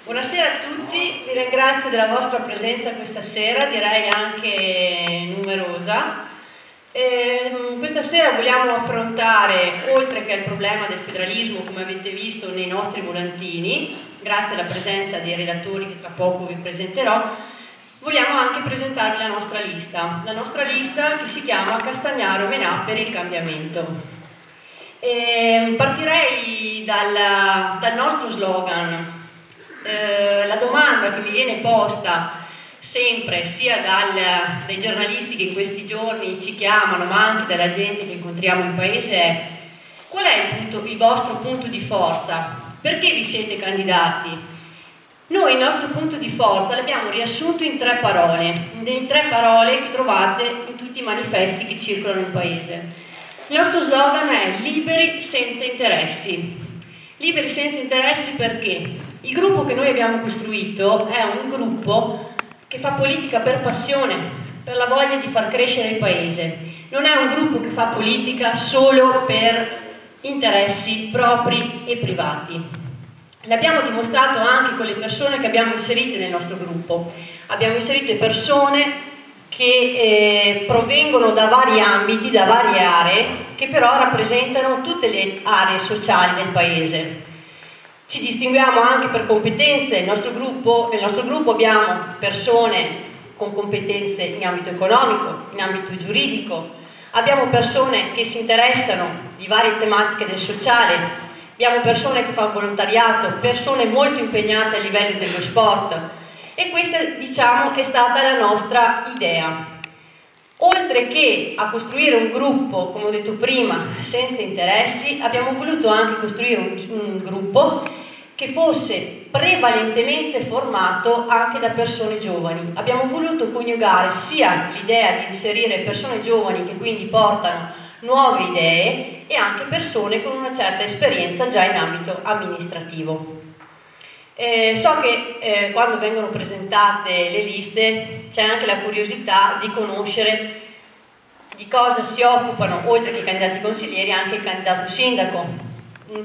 Buonasera a tutti, vi ringrazio della vostra presenza questa sera, direi anche numerosa. Questa sera vogliamo affrontare, oltre che il problema del federalismo, come avete visto nei nostri volantini, grazie alla presenza dei relatori che tra poco vi presenterò, vogliamo anche presentarvi la nostra lista che si chiama Castagnaro Menà per il cambiamento. Partirei dal nostro slogan. La domanda che mi viene posta sempre sia dai giornalisti che in questi giorni ci chiamano, ma anche dalla gente che incontriamo in paese è: qual è il vostro punto di forza? Perché vi siete candidati? Noi il nostro punto di forza l'abbiamo riassunto in 3 parole, che trovate in tutti i manifesti che circolano in paese. Il nostro slogan è liberi senza interessi. Liberi senza interessi perché? Il gruppo che noi abbiamo costruito è un gruppo che fa politica per passione, per la voglia di far crescere il paese. Non è un gruppo che fa politica solo per interessi propri e privati. L'abbiamo dimostrato anche con le persone che abbiamo inserite nel nostro gruppo. Abbiamo inserito persone che provengono da vari ambiti, da varie aree, che però rappresentano tutte le aree sociali del paese. Ci distinguiamo anche per competenze. Nel nostro gruppo abbiamo persone con competenze in ambito economico, in ambito giuridico, abbiamo persone che si interessano di varie tematiche del sociale, abbiamo persone che fanno volontariato, persone molto impegnate a livello dello sport, e questa, diciamo, è stata la nostra idea. Oltre che a costruire un gruppo, come ho detto prima, senza interessi, abbiamo voluto anche costruire un gruppo che fosse prevalentemente formato anche da persone giovani. Abbiamo voluto coniugare sia l'idea di inserire persone giovani che quindi portano nuove idee e anche persone con una certa esperienza già in ambito amministrativo. So che quando vengono presentate le liste c'è anche la curiosità di conoscere di cosa si occupano, oltre che i candidati consiglieri, anche il candidato sindaco.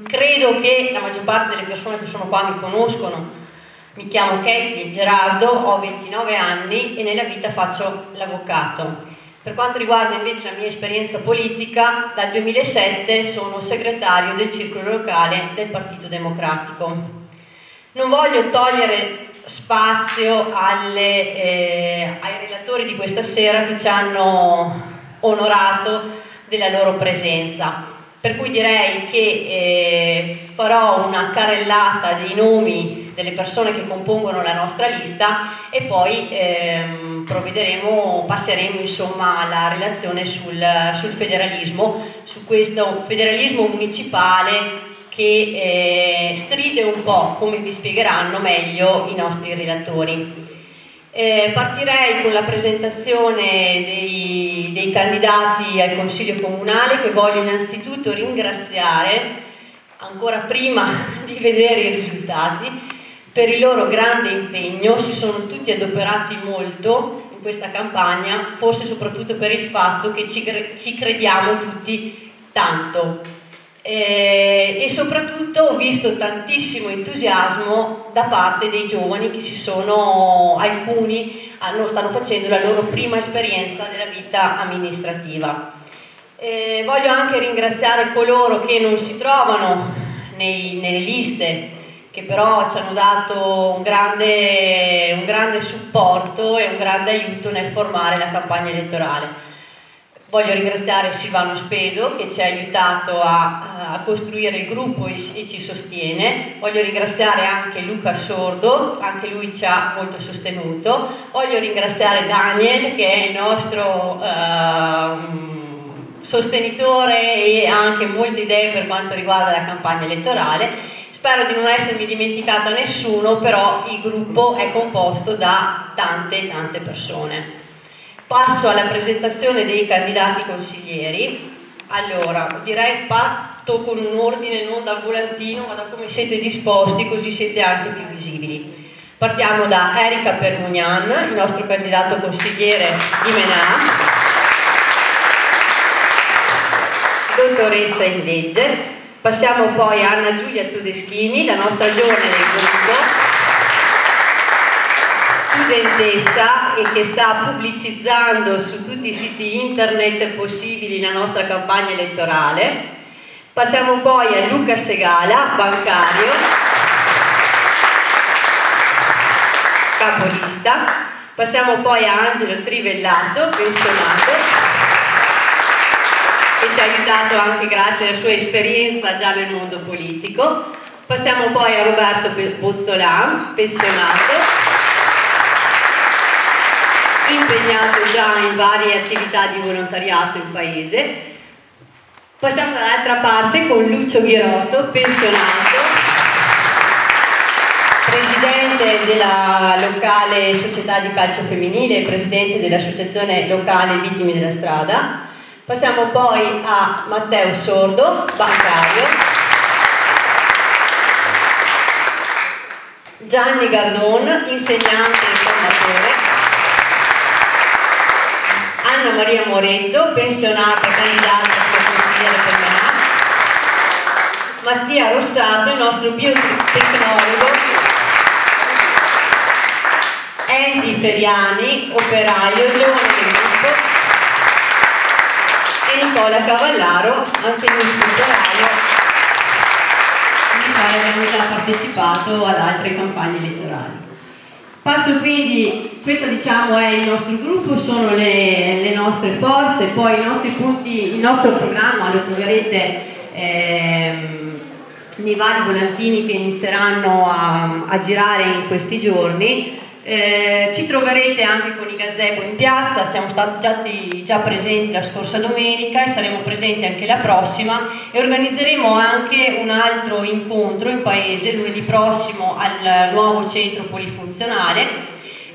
Credo che la maggior parte delle persone che sono qua mi conoscono. Mi chiamo Katie Gerardo, ho 29 anni e nella vita faccio l'avvocato. Per quanto riguarda invece la mia esperienza politica, dal 2007 sono segretario del circolo locale del Partito Democratico. Non voglio togliere spazio ai relatori di questa sera che ci hanno onorato della loro presenza, per cui direi che farò una carrellata dei nomi delle persone che compongono la nostra lista e poi passeremo insomma alla relazione sul federalismo, su questo federalismo municipale che stride un po', come vi spiegheranno meglio i nostri relatori. Partirei con la presentazione dei candidati al Consiglio Comunale, che voglio innanzitutto ringraziare, ancora prima di vedere i risultati, per il loro grande impegno. Si sono tutti adoperati molto in questa campagna, forse soprattutto per il fatto che ci crediamo tutti tanto. E soprattutto ho visto tantissimo entusiasmo da parte dei giovani alcuni stanno facendo la loro prima esperienza della vita amministrativa. Voglio anche ringraziare coloro che non si trovano nelle liste, che però ci hanno dato un grande supporto e un grande aiuto nel formare la campagna elettorale. Voglio ringraziare Silvano Spedo, che ci ha aiutato a costruire il gruppo e ci sostiene. Voglio ringraziare anche Luca Sordo, anche lui ci ha molto sostenuto. Voglio ringraziare Daniel, che è il nostro sostenitore e ha anche molte idee per quanto riguarda la campagna elettorale. Spero di non essermi dimenticata nessuno, però il gruppo è composto da tante persone. Passo alla presentazione dei candidati consiglieri. Allora, direi parto con un ordine non dal volantino, ma da come siete disposti, così siete anche più visibili. Partiamo da Erika Permugnan, il nostro candidato consigliere di Menà, dottoressa in legge. Passiamo poi a Anna Giulia Todeschini, la nostra giovane del gruppo. studentessa e che sta pubblicizzando su tutti i siti internet possibili la nostra campagna elettorale. Passiamo poi a Luca Segala, bancario, capolista. Passiamo poi a Angelo Trivellato, pensionato, che ci ha aiutato anche grazie alla sua esperienza già nel mondo politico. Passiamo poi a Roberto Pozzolan, pensionato, impegnato già in varie attività di volontariato in paese. Passiamo dall'altra parte con Lucio Ghirotto, pensionato, presidente della locale società di calcio femminile e presidente dell'associazione locale Vittime della Strada. Passiamo poi a Matteo Sordo, bancario, Gianni Gardon, insegnante e formatore, Anna Maria Moretto, pensionata e candidata come consigliere per Mattia Rossato, il nostro biotecnologo, Andy Feriani, operaio, leone del gruppo, e Nicola Cavallaro, anche lui operaio, abbiamo già partecipato ad altre campagne elettorali. Passo quindi, questo diciamo è il nostro gruppo, sono le nostre forze, poi i nostri punti, il nostro programma lo troverete nei vari volantini che inizieranno a girare in questi giorni. Ci troverete anche con i gazebo in piazza, siamo stati già presenti la scorsa domenica e saremo presenti anche la prossima, e organizzeremo anche un altro incontro in paese lunedì prossimo al nuovo centro polifunzionale,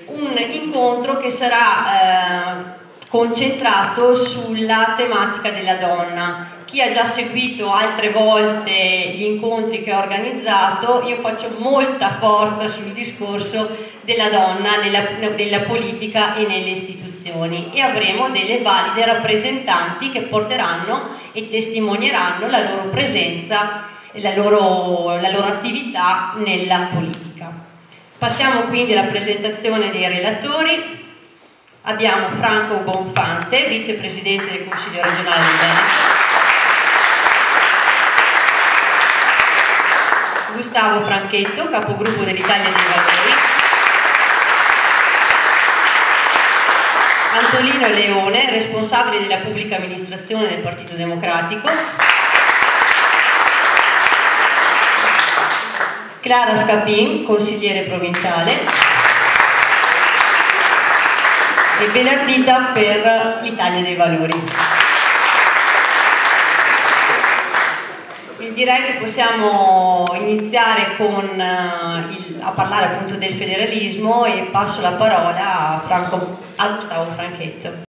un incontro che sarà concentrato sulla tematica della donna. Chi ha già seguito altre volte gli incontri che ho organizzato, io faccio molta forza sul discorso della donna nella politica e nelle istituzioni, e avremo delle valide rappresentanti che porteranno e testimonieranno la loro presenza e la loro attività nella politica. Passiamo quindi alla presentazione dei relatori. Abbiamo Franco Bonfante, vicepresidente del Consiglio regionale del Veneto, Gustavo Franchetto, capogruppo dell'Italia dei Valori, Antolino Leone, responsabile della pubblica amministrazione del Partito Democratico, Clara Scapin, consigliere provinciale, e Benardita per l'Italia dei Valori. Direi che possiamo iniziare a parlare appunto del federalismo, e passo la parola a Gustavo Franchetto.